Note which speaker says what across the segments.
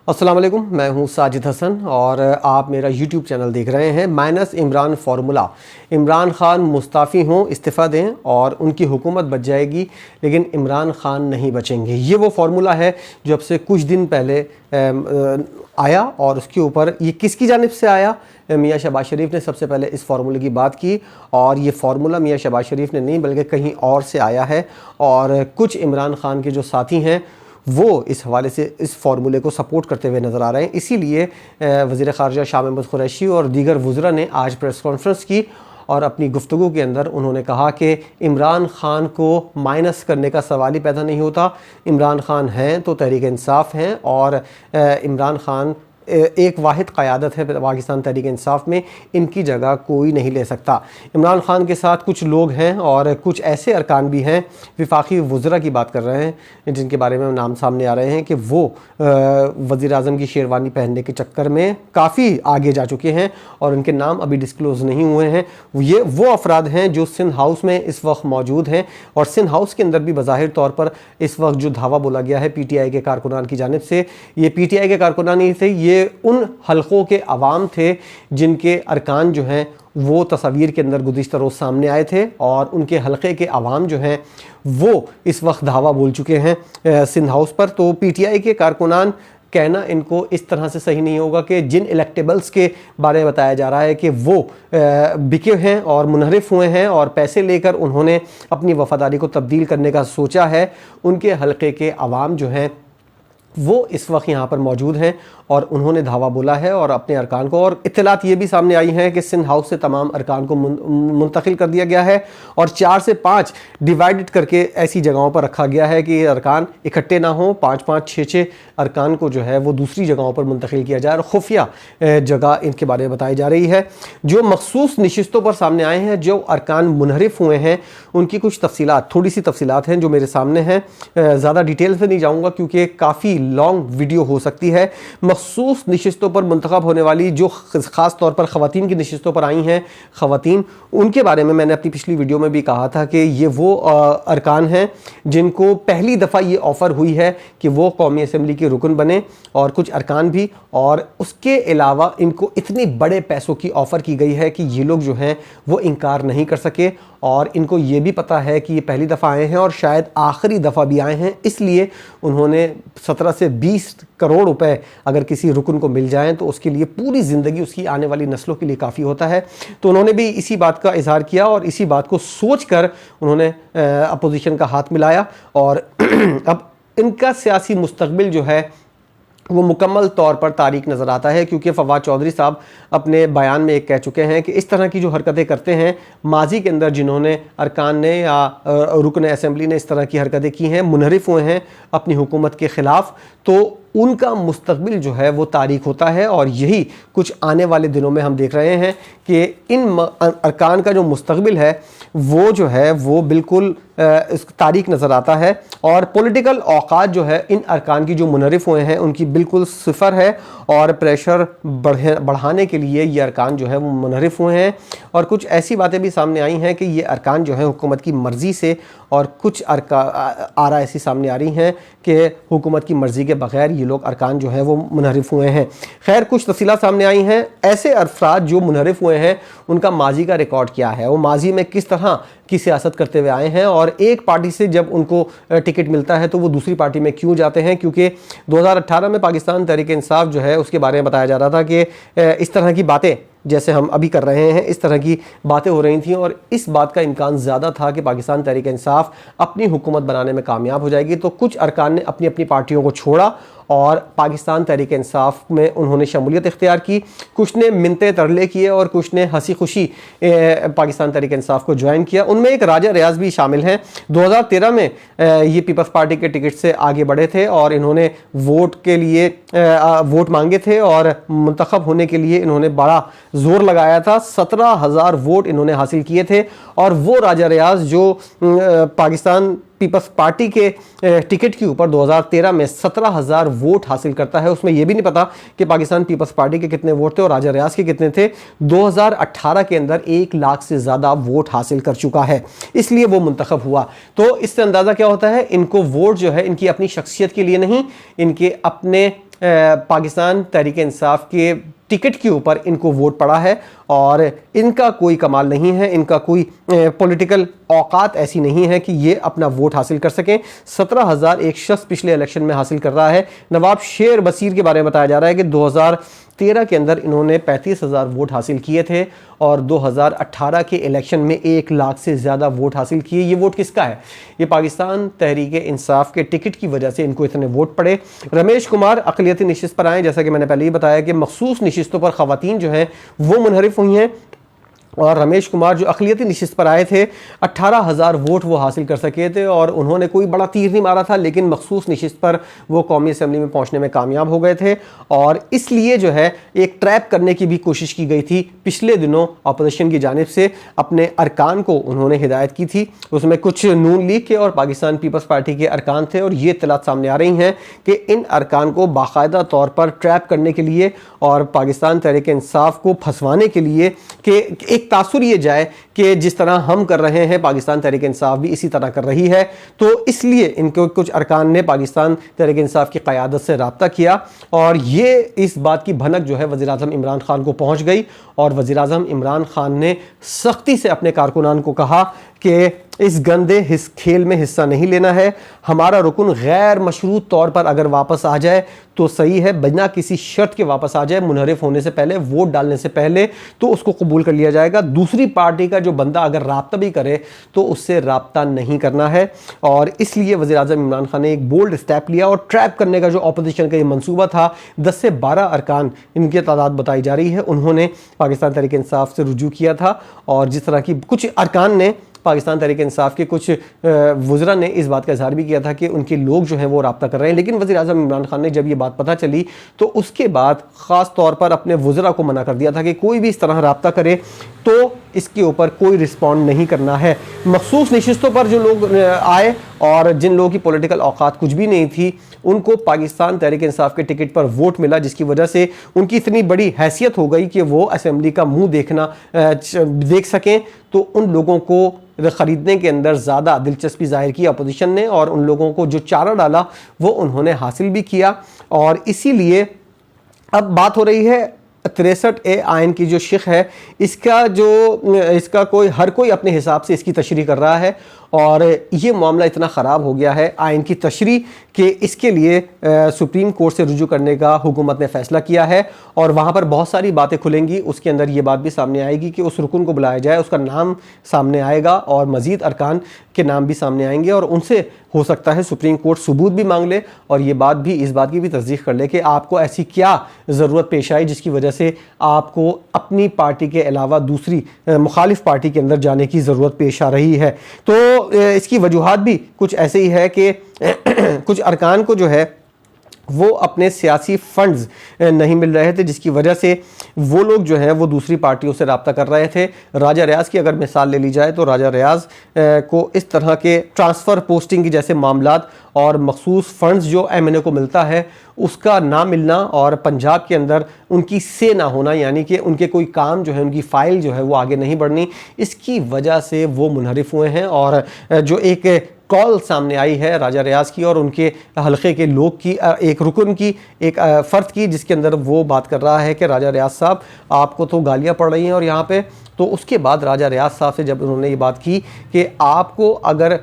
Speaker 1: السلام علیکم، میں ہوں ساجد حسن اور آپ میرا یوٹیوب چینل دیکھ رہے ہیں مائنس عمران فارمولا۔ عمران خان مستعفی ہوں، استعفیٰ دیں اور ان کی حکومت بچ جائے گی، لیکن عمران خان نہیں بچیں گے۔ یہ وہ فارمولا ہے جو اب سے کچھ دن پہلے آیا، اور اس کے اوپر یہ کس کی جانب سے آیا؟ میاں شہباز شریف نے سب سے پہلے اس فارمولے کی بات کی، اور یہ فارمولا میاں شہباز شریف نے نہیں بلکہ کہیں اور سے آیا ہے، اور کچھ عمران خان کے جو ساتھی ہیں وہ اس حوالے سے اس فارمولے کو سپورٹ کرتے ہوئے نظر آ رہے ہیں۔ اسی لیے وزیر خارجہ شاہ محمود قریشی اور دیگر وزراء نے آج پریس کانفرنس کی، اور اپنی گفتگو کے اندر انہوں نے کہا کہ عمران خان کو مائنس کرنے کا سوال ہی پیدا نہیں ہوتا۔ عمران خان ہیں تو تحریک انصاف ہیں، اور عمران خان ایک واحد قیادت ہے پاکستان تحریک انصاف میں، ان کی جگہ کوئی نہیں لے سکتا۔ عمران خان کے ساتھ کچھ لوگ ہیں اور کچھ ایسے ارکان بھی ہیں، وفاقی وزراء کی بات کر رہے ہیں جن کے بارے میں نام سامنے آ رہے ہیں کہ وہ وزیر اعظم کی شیروانی پہننے کے چکر میں کافی آگے جا چکے ہیں، اور ان کے نام ابھی ڈسکلوز نہیں ہوئے ہیں۔ یہ وہ افراد ہیں جو سندھ ہاؤس میں اس وقت موجود ہیں، اور سندھ ہاؤس کے اندر بھی بظاہر طور پر اس وقت جو دھاوا بولا گیا ہے پی ٹی آئی کے کارکنان کی جانب سے، یہ پی ٹی آئی کے کارکنان نہیں تھے، یہ ان حلقوں کے عوام تھے جن کے ارکان جو ہیں وہ تصاویر کے اندر گزشتہ روز سامنے آئے تھے، اور ان کے حلقے کے عوام جو ہیں وہ اس وقت دھاوا بول چکے ہیں سندھ ہاؤس پر۔ تو پی ٹی آئی کے کارکنان کہنا ان کو اس طرح سے صحیح نہیں ہوگا کہ جن الیکٹیبلز کے بارے میں بتایا جا رہا ہے کہ وہ بکے ہیں اور منحرف ہوئے ہیں اور پیسے لے کر انہوں نے اپنی وفاداری کو تبدیل کرنے کا سوچا ہے، ان کے حلقے کے عوام جو ہیں وہ اس وقت یہاں پر موجود ہیں، اور انہوں نے دھاوا بولا ہے اور اپنے ارکان کو، اور اطلاعات یہ بھی سامنے آئی ہیں کہ سندھ ہاؤس سے تمام ارکان کو منتقل کر دیا گیا ہے، اور 4 سے 5 ڈیوائیڈ کر کے ایسی جگہوں پر رکھا گیا ہے کہ یہ ارکان اکٹھے نہ ہوں، 5-5 6-6 ارکان کو جو ہے وہ دوسری جگہوں پر منتقل کیا جائے، اور خفیہ جگہ ان کے بارے میں بتائی جا رہی ہے۔ جو مخصوص نشستوں پر سامنے آئے ہیں، جو ارکان منحرف ہوئے ہیں، ان کی کچھ تفصیلات، تھوڑی سی تفصیلات ہیں جو میرے سامنے ہیں، زیادہ ڈیٹیل سے نہیں جاؤں گا کیونکہ کافی لانگ ویڈیو ہو سکتی ہے۔ مخصوص نشستوں پر منتخب ہونے والی جو خاص طور پر خواتین کی نشستوں پر آئی ہیں خواتین، ان کے بارے میں نے اپنی پچھلی ویڈیو میں بھی کہا تھا کہ یہ وہ ارکان ہیں جن کو پہلی دفعہ یہ آفر ہوئی ہے کہ وہ قومی اسمبلی کے رکن بنے، اور کچھ ارکان بھی، اور اس کے علاوہ ان کو اتنی بڑے پیسوں کی آفر کی گئی ہے کہ یہ لوگ جو ہیں وہ انکار نہیں کر سکے، اور ان کو یہ بھی پتہ ہے کہ یہ پہلی دفعہ آئے ہیں اور شاید آخری دفعہ بھی آئے ہیں، اس لیے انہوں نے 17 سے 20 کروڑ روپے اگر کسی رکن کو مل جائیں تو اس کے لیے پوری زندگی اس کی آنے والی نسلوں کے لیے کافی ہوتا ہے۔ تو انہوں نے بھی اسی بات کا اظہار کیا، اور اسی بات کو سوچ کر انہوں نے اپوزیشن کا ہاتھ ملایا، اور اب ان کا سیاسی مستقبل جو ہے وہ مکمل طور پر تاریک نظر آتا ہے، کیونکہ فواد چودھری صاحب اپنے بیان میں ایک کہہ چکے ہیں کہ اس طرح کی جو حرکتیں کرتے ہیں، ماضی کے اندر جنہوں نے ارکان نے یا رکن اسمبلی نے اس طرح کی حرکتیں کی ہیں، منحرف ہوئے ہیں اپنی حکومت کے خلاف، تو ان کا مستقبل جو ہے وہ تاریک ہوتا ہے، اور یہی کچھ آنے والے دنوں میں ہم دیکھ رہے ہیں کہ ان ارکان کا جو مستقبل ہے وہ جو ہے وہ بالکل تاریک نظر آتا ہے، اور پولیٹیکل اوقات جو ہے ان ارکان کی جو منحرف ہوئے ہیں ان کی بالکل صفر ہے، اور پریشر بڑھانے کے لیے یہ ارکان جو ہے وہ منحرف ہوئے ہیں۔ اور کچھ ایسی باتیں بھی سامنے آئی ہیں کہ یہ ارکان جو ہیں حکومت کی مرضی سے، اور کچھ آرا ایسی سامنے آ رہی ہیں کہ حکومت کی مرضی کے بغیر یہ لوگ ارکان جو ہیں وہ منحرف ہوئے ہیں۔ خیر، کچھ تفصیلات سامنے آئی ہیں۔ ایسے افراد جو منحرف ہوئے ہیں ان کا ماضی کا ریکارڈ کیا ہے، وہ ماضی میں کس طرح کی سیاست کرتے ہوئے آئے ہیں، اور ایک پارٹی سے جب ان کو ٹکٹ ملتا ہے تو وہ دوسری پارٹی میں کیوں جاتے ہیں؟ کیونکہ 2018 میں پاکستان تحریک انصاف جو ہے اس کے بارے میں بتایا جا رہا تھا کہ اس طرح کی باتیں جیسے ہم ابھی کر رہے ہیں، اس طرح کی باتیں ہو رہی تھیں، اور اس بات کا امکان زیادہ تھا کہ پاکستان تحریک انصاف اپنی حکومت بنانے میں کامیاب ہو جائے گی۔ تو کچھ ارکان نے اپنی اپنی پارٹیوں کو چھوڑا اور پاکستان تحریک انصاف میں انہوں نے شمولیت اختیار کی، کچھ نے منتیں ترلے کیے اور کچھ نے ہنسی خوشی پاکستان تحریک انصاف کو جوائن کیا۔ ان میں ایک راجہ ریاض بھی شامل ہیں۔ 2013 میں یہ پیپلز پارٹی کے ٹکٹ سے آگے بڑھے تھے، اور انہوں نے ووٹ کے لیے ووٹ مانگے تھے، اور منتخب ہونے کے لیے انہوں نے بڑا زور لگایا تھا۔ 17,000 ووٹ انہوں نے حاصل کیے تھے، اور وہ راجہ ریاض جو پاکستان پیپلز پارٹی کے ٹکٹ کے اوپر 2013 میں 17,000 ووٹ حاصل کرتا ہے، اس میں یہ بھی نہیں پتا کہ پاکستان پیپلز پارٹی کے کتنے ووٹ تھے اور راجہ ریاض کے کتنے تھے۔ 2018 کے اندر 1 لاکھ سے زیادہ ووٹ حاصل کر چکا ہے، اس لیے وہ منتخب ہوا۔ تو اس سے اندازہ کیا ہوتا ہے، ان کو ووٹ جو ہے ان کی اپنی شخصیت کے لیے نہیں، ان کے اپنے پاکستان تحریک انصاف کے ٹکٹ کے اوپر ان کو ووٹ پڑا ہے اور ان کا کوئی کمال نہیں ہے، ان کا کوئی پولیٹیکل اوقات ایسی نہیں ہے کہ یہ اپنا ووٹ حاصل کر سکیں۔ 17,000 ایک شخص پچھلے الیکشن میں حاصل کر رہا ہے۔ نواب شیر بصیر کے بارے میں بتایا جا رہا ہے کہ 2013 کے اندر انہوں نے 35,000 ووٹ حاصل کیے تھے اور 2018 کے الیکشن میں 1 لاکھ سے زیادہ ووٹ حاصل کیے۔ یہ ووٹ کس کا ہے؟ یہ پاکستان تحریک انصاف کے ٹکٹ کی وجہ سے ان کو اتنے ووٹ پڑے۔ رمیش کمار اقلیتی نشست پر آئے، جیسا کہ میں نے پہلے ہی بتایا کہ مخصوص نشستوں پر خواتین جو ہیں وہ منحرف ہوئی ہیں، اور رمیش کمار جو اقلیتی نشست پر آئے تھے 18,000 ووٹ وہ حاصل کر سکے تھے اور انہوں نے کوئی بڑا تیر نہیں مارا تھا، لیکن مخصوص نشست پر وہ قومی اسمبلی میں پہنچنے میں کامیاب ہو گئے تھے۔ اور اس لیے جو ہے ایک ٹریپ کرنے کی بھی کوشش کی گئی تھی پچھلے دنوں اپوزیشن کی جانب سے، اپنے ارکان کو انہوں نے ہدایت کی تھی، اس میں کچھ نون لیگ کے اور پاکستان پیپلز پارٹی کے ارکان تھے، اور یہ اطلاعات سامنے آ رہی ہیں کہ ان ارکان کو باقاعدہ طور پر ٹریپ کرنے کے لیے اور پاکستان تحریک انصاف کو پھنسوانے کے لیے کہ ایک تاثر یہ جائے کہ جس طرح ہم کر رہے ہیں پاکستان تحریک انصاف بھی اسی طرح کر رہی ہے، تو اس لیے ان کو کچھ ارکان نے پاکستان تحریک انصاف کی قیادت سے رابطہ کیا، اور یہ اس بات کی بھنک جو ہے وزیر اعظم عمران خان کو پہنچ گئی، اور وزیر اعظم عمران خان نے سختی سے اپنے کارکنان کو کہا کہ اس گندے کھیل میں حصہ نہیں لینا ہے، ہمارا رکن غیر مشروط طور پر اگر واپس آ جائے تو صحیح ہے، بنا کسی شرط کے واپس آ جائے، منحرف ہونے سے پہلے، ووٹ ڈالنے سے پہلے، تو اس کو قبول کر لیا جائے گا۔ دوسری پارٹی کا جو بندہ اگر رابطہ بھی کرے تو اس سے رابطہ نہیں کرنا ہے، اور اس لیے وزیر اعظم عمران خان نے ایک بولڈ اسٹیپ لیا، اور ٹریپ کرنے کا جو اپوزیشن کا یہ منصوبہ تھا، 10 سے 12 ارکان ان کی تعداد بتائی جا رہی ہے، انہوں نے پاکستان تحریک انصاف سے رجوع کیا تھا، اور جس طرح کی کچھ ارکان نے پاکستان تحریک انصاف کے کچھ وزراء نے اس بات کا اظہار بھی کیا تھا کہ ان کے لوگ جو ہیں وہ رابطہ کر رہے ہیں، لیکن وزیر اعظم عمران خان نے جب یہ بات پتہ چلی تو اس کے بعد خاص طور پر اپنے وزراء کو منع کر دیا تھا کہ کوئی بھی اس طرح رابطہ کرے تو اس کے اوپر کوئی رسپونڈ نہیں کرنا ہے۔ مخصوص نشستوں پر جو لوگ آئے اور جن لوگوں کی پولیٹیکل اوقات کچھ بھی نہیں تھی، ان کو پاکستان تحریک انصاف کے ٹکٹ پر ووٹ ملا، جس کی وجہ سے ان کی اتنی بڑی حیثیت ہو گئی کہ وہ اسمبلی کا منہ دیکھ سکیں، تو ان لوگوں کو خریدنے کے اندر زیادہ دلچسپی ظاہر کی اپوزیشن نے، اور ان لوگوں کو جو چارہ ڈالا وہ انہوں نے حاصل بھی کیا، اور اسی لیے اب بات ہو رہی ہے 63A آئین کی جو شق ہے، اس کا ہر کوئی اپنے حساب سے اس کی تشریح کر رہا ہے، اور یہ معاملہ اتنا خراب ہو گیا ہے آئین کی تشریح کہ اس کے لیے سپریم کورٹ سے رجوع کرنے کا حکومت نے فیصلہ کیا ہے، اور وہاں پر بہت ساری باتیں کھلیں گی۔ اس کے اندر یہ بات بھی سامنے آئے گی کہ اس رکن کو بلایا جائے، اس کا نام سامنے آئے گا، اور مزید ارکان کے نام بھی سامنے آئیں گے، اور ان سے ہو سکتا ہے سپریم کورٹ ثبوت بھی مانگ لے، اور یہ بات بھی اس بات کی بھی تصدیق کر لے کہ آپ کو ایسی کیا ضرورت پیش آئی جس کی وجہ سے آپ کو اپنی پارٹی کے علاوہ دوسری مخالف پارٹی کے اندر جانے کی ضرورت پیش آ رہی ہے۔ تو اس کی وجوہات بھی کچھ ایسے ہی ہے کہ کچھ ارکان کو جو ہے وہ اپنے سیاسی فنڈز نہیں مل رہے تھے، جس کی وجہ سے وہ لوگ جو ہیں وہ دوسری پارٹیوں سے رابطہ کر رہے تھے۔ راجہ ریاض کی اگر مثال لے لی جائے تو راجہ ریاض کو اس طرح کے ٹرانسفر پوسٹنگ کی جیسے معاملات اور مخصوص فنڈز جو MNA کو ملتا ہے اس کا نہ ملنا، اور پنجاب کے اندر ان کی سے نہ ہونا، یعنی کہ ان کے کوئی کام جو ہے، ان کی فائل جو ہے وہ آگے نہیں بڑھنی، اس کی وجہ سے وہ منحرف ہوئے ہیں۔ اور جو ایک کال سامنے آئی ہے راجہ ریاض کی اور ان کے حلقے کے لوگ کی، ایک رکن کی، ایک فرد کی، جس کے اندر وہ بات کر رہا ہے کہ راجہ ریاض صاحب آپ کو تو گالیاں پڑ رہی ہیں، اور یہاں پہ تو اس کے بعد راجہ ریاض صاحب سے جب انہوں نے یہ بات کی کہ آپ کو اگر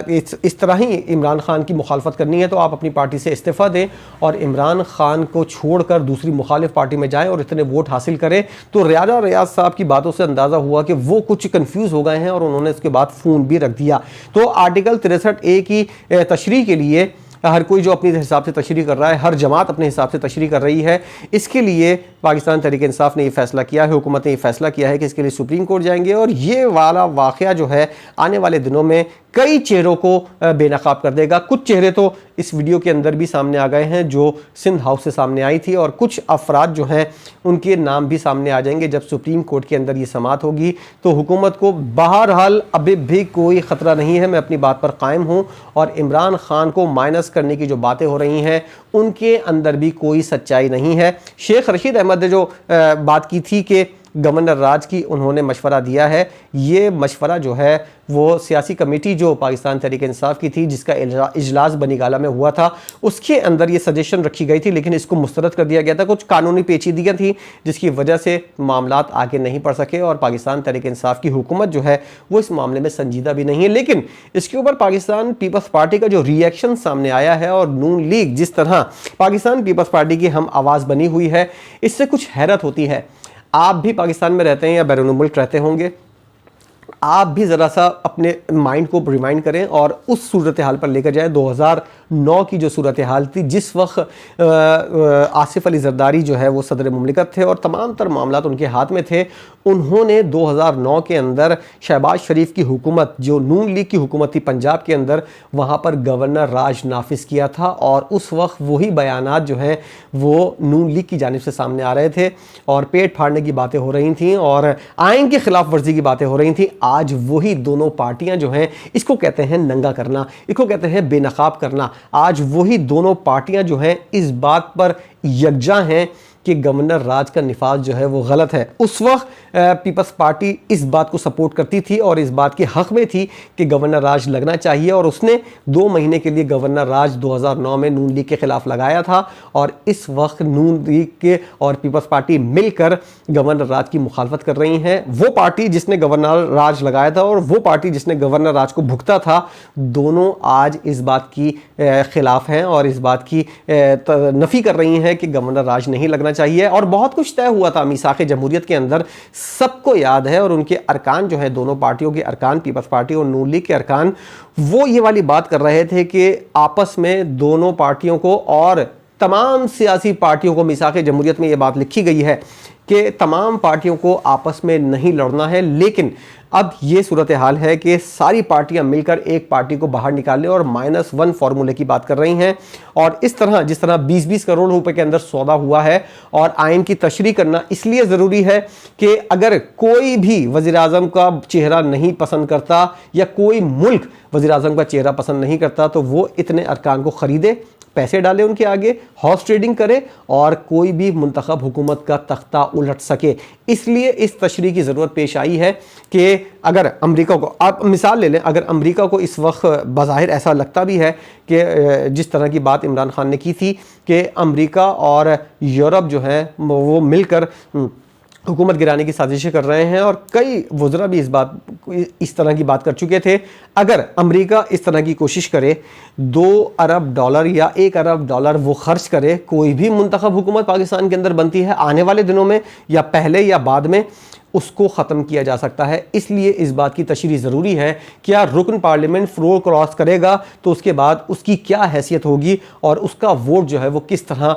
Speaker 1: اس طرح ہی عمران خان کی مخالفت کرنی ہے تو آپ اپنی پارٹی سے استعفیٰ دیں اور عمران خان کو چھوڑ کر دوسری مخالف پارٹی میں جائیں اور اتنے ووٹ حاصل کریں، تو راجہ ریاض صاحب کی باتوں سے اندازہ ہوا کہ وہ کچھ کنفیوز ہو گئے ہیں، اور انہوں نے اس کے بعد فون بھی رکھ دیا۔ تو آرٹیکل 63A کی تشریح کے لیے ہر کوئی جو اپنی حساب سے تشریح کر رہا ہے، ہر جماعت اپنے حساب سے تشریح کر رہی ہے، اس کے لیے پاکستان تحریک انصاف نے یہ فیصلہ کیا ہے، حکومت نے یہ فیصلہ کیا ہے کہ اس کے لیے سپریم کورٹ جائیں گے، اور یہ والا واقعہ جو ہے آنے والے دنوں میں کئی چہروں کو بے نقاب کر دے گا۔ کچھ چہرے تو اس ویڈیو کے اندر بھی سامنے آ گئے ہیں جو سندھ ہاؤس سے سامنے آئی تھی، اور کچھ افراد جو ہیں ان کے نام بھی سامنے آ جائیں گے جب سپریم کورٹ کے اندر یہ سماعت ہوگی۔ تو حکومت کو بہرحال ابھی بھی کوئی خطرہ نہیں ہے، میں اپنی بات پر قائم ہوں، اور عمران خان کو مائنس کرنے کی جو باتیں ہو رہی ہیں ان کے اندر بھی کوئی سچائی نہیں ہے۔ شیخ رشید احمد نے جو بات کی تھی کہ گورنر راج کی انہوں نے مشورہ دیا ہے. یہ مشورہ جو ہے وہ سیاسی کمیٹی جو پاکستان تحریک انصاف کی تھی جس کا اجلاس بنی گالہ میں ہوا تھا اس کے اندر یہ سجیشن رکھی گئی تھی, لیکن اس کو مسترد کر دیا گیا تھا. کچھ قانونی پیچیدگیاں تھیں جس کی وجہ سے معاملات آگے نہیں بڑھ سکے اور پاکستان تحریک انصاف کی حکومت جو ہے وہ اس معاملے میں سنجیدہ بھی نہیں ہے. لیکن اس کے اوپر پاکستان پیپلز پارٹی کا جو ری ایکشن سامنے آیا ہے اور نون لیگ جس طرح پاکستان پیپلز پارٹی کی ہم آواز بنی ہوئی ہے, اس سے کچھ حیرت ہوتی ہے. آپ بھی پاکستان میں رہتے ہیں یا بیرون ملک رہتے ہوں گے, آپ بھی ذرا سا اپنے مائنڈ کو ریمائنڈ کریں اور اس صورتحال پر لے کر جائیں 2009 کی جو صورتحال تھی جس وقت آصف علی زرداری جو ہے وہ صدر مملکت تھے اور تمام تر معاملات ان کے ہاتھ میں تھے. انہوں نے 2009 کے اندر شہباز شریف کی حکومت جو نون لیگ کی حکومت تھی پنجاب کے اندر, وہاں پر گورنر راج نافذ کیا تھا اور اس وقت وہی بیانات جو ہیں وہ نون لیگ کی جانب سے سامنے آ رہے تھے اور پیٹ پھاڑنے کی باتیں ہو رہی تھیں اور آئین کی خلاف ورزی کی باتیں ہو رہی تھیں. آج وہی دونوں پارٹیاں جو ہیں, اس کو کہتے ہیں ننگا کرنا, اس کو کہتے ہیں بے نقاب کرنا, آج وہی دونوں پارٹیاں جو ہیں اس بات پر یکجا ہیں کہ گورنر راج کا نفاذ جو ہے وہ غلط ہے. اس وقت پیپلز پارٹی اس بات کو سپورٹ کرتی تھی اور اس بات کے حق میں تھی کہ گورنر راج لگنا چاہیے اور اس نے 2 مہینے کے لیے گورنر راج 2009 میں نون لیگ کے خلاف لگایا تھا اور اس وقت نون لیگ کے اور پیپلز پارٹی مل کر گورنر راج کی مخالفت کر رہی ہیں. وہ پارٹی جس نے گورنر راج لگایا تھا اور وہ پارٹی جس نے گورنر راج کو بھگتا تھا, دونوں آج اس بات کی خلاف ہیں اور اس بات کی نفی کر رہی ہیں کہ گورنر راج نہیں لگنا چاہیے. اور بہت کچھ طے ہوا تھا میثاق جمہوریت کے اندر, سب کو یاد ہے, اور ان کے ارکان جو ہیں دونوں پارٹیوں کے ارکان پیپلز پارٹی اور نون لیگ کے ارکان وہ یہ والی بات کر رہے تھے کہ آپس میں دونوں پارٹیوں کو اور تمام سیاسی پارٹیوں کو, میثاق جمہوریت میں یہ بات لکھی گئی ہے کہ تمام پارٹیوں کو آپس میں نہیں لڑنا ہے. لیکن اب یہ صورتحال ہے کہ ساری پارٹیاں مل کر ایک پارٹی کو باہر نکالنے اور -1 فارمولے کی بات کر رہی ہیں اور اس طرح جس طرح 20-20 کروڑ روپے کے اندر سودا ہوا ہے. اور آئین کی تشریح کرنا اس لیے ضروری ہے کہ اگر کوئی بھی وزیر اعظم کا چہرہ نہیں پسند کرتا یا کوئی ملک وزیر اعظم کا چہرہ پسند نہیں کرتا تو وہ اتنے ارکان کو خریدے, پیسے ڈالے ان کے آگے, ہارس ٹریڈنگ کرے اور کوئی بھی منتخب حکومت کا تختہ الٹ سکے. اس لیے اس تشریح کی ضرورت پیش آئی ہے کہ اگر امریکہ کو, آپ مثال لے لیں, اگر امریکہ کو اس وقت بظاہر ایسا لگتا بھی ہے کہ جس طرح کی بات عمران خان نے کی تھی کہ امریکہ اور یورپ جو ہے وہ مل کر حکومت گرانے کی سازشیں کر رہے ہیں اور کئی وزراء بھی اس طرح کی بات کر چکے تھے. اگر امریکہ اس طرح کی کوشش کرے, $2 ارب یا $1 ارب وہ خرچ کرے, کوئی بھی منتخب حکومت پاکستان کے اندر بنتی ہے آنے والے دنوں میں یا پہلے یا بعد میں, اس کو ختم کیا جا سکتا ہے. اس لیے اس بات کی تشریح ضروری ہے کہ رکن پارلیمنٹ فلور کراس کرے گا تو اس کے بعد اس کی کیا حیثیت ہوگی اور اس کا ووٹ جو ہے وہ کس طرح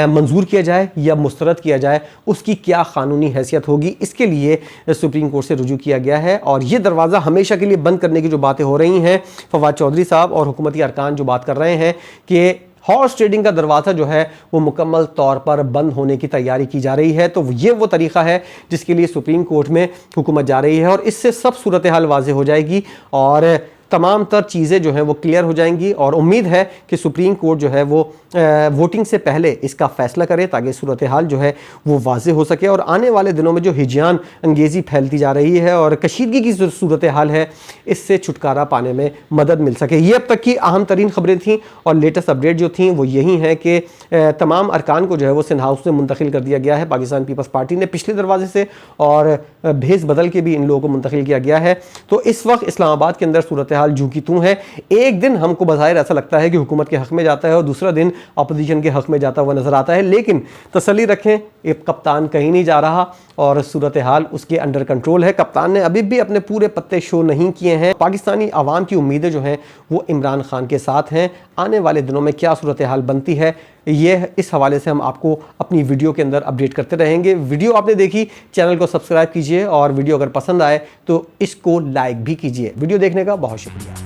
Speaker 1: منظور کیا جائے یا مسترد کیا جائے, اس کی کیا قانونی حیثیت ہوگی. اس کے لیے سپریم کورٹ سے رجوع کیا گیا ہے اور یہ دروازہ ہمیشہ کے لیے بند کرنے کی جو باتیں ہو رہی ہیں, فواد چودھری صاحب اور حکومتی ارکان جو بات کر رہے ہیں کہ ہارس ٹریڈنگ کا دروازہ جو ہے وہ مکمل طور پر بند ہونے کی تیاری کی جا رہی ہے, تو یہ وہ طریقہ ہے جس کے لیے سپریم کورٹ میں حکومت جا رہی ہے اور اس سے سب صورتحال واضح ہو جائے گی اور تمام تر چیزیں جو ہیں وہ کلیئر ہو جائیں گی. اور امید ہے کہ سپریم کورٹ جو ہے وہ ووٹنگ سے پہلے اس کا فیصلہ کرے تاکہ صورتحال جو ہے وہ واضح ہو سکے اور آنے والے دنوں میں جو ہجیان انگیزی پھیلتی جا رہی ہے اور کشیدگی کی صورتحال ہے, اس سے چھٹکارا پانے میں مدد مل سکے. یہ اب تک کی اہم ترین خبریں تھیں اور لیٹسٹ اپڈیٹ جو تھیں وہ یہی ہیں کہ تمام ارکان کو جو ہے وہ سندھ ہاؤس میں منتقل کر دیا گیا ہے پاکستان پیپلز پارٹی نے پچھلے دروازے سے, اور بھیس بدل کے بھی ان لوگوں کو منتقل کیا گیا ہے. تو اس وقت اسلام آباد کے اندر صورتحال جو کی توں ہے. ایک دن ہم کو بظاہر ایسا لگتا ہے کہ حکومت کے حق میں جاتا ہے اور دوسرا دن اپوزیشن کے حق میں جاتا ہوا نظر آتا ہے, لیکن تسلی رکھیں کپتان کہیں نہیں جا رہا اور صورتحال اس کے انڈر کنٹرول ہے. کپتان نے ابھی بھی اپنے پورے پتے شو نہیں کیے ہیں. پاکستانی عوام کی امیدیں جو ہیں وہ عمران خان کے ساتھ ہیں. آنے والے دنوں میں کیا صورتحال بنتی ہے یہ اس حوالے سے ہم آپ کو اپنی ویڈیو کے اندر اپڈیٹ کرتے رہیں گے. ویڈیو آپ نے دیکھی, چینل کو سبسکرائب کیجئے اور ویڈیو اگر پسند آئے تو اس کو لائک بھی کیجئے. ویڈیو دیکھنے کا بہت شکریہ.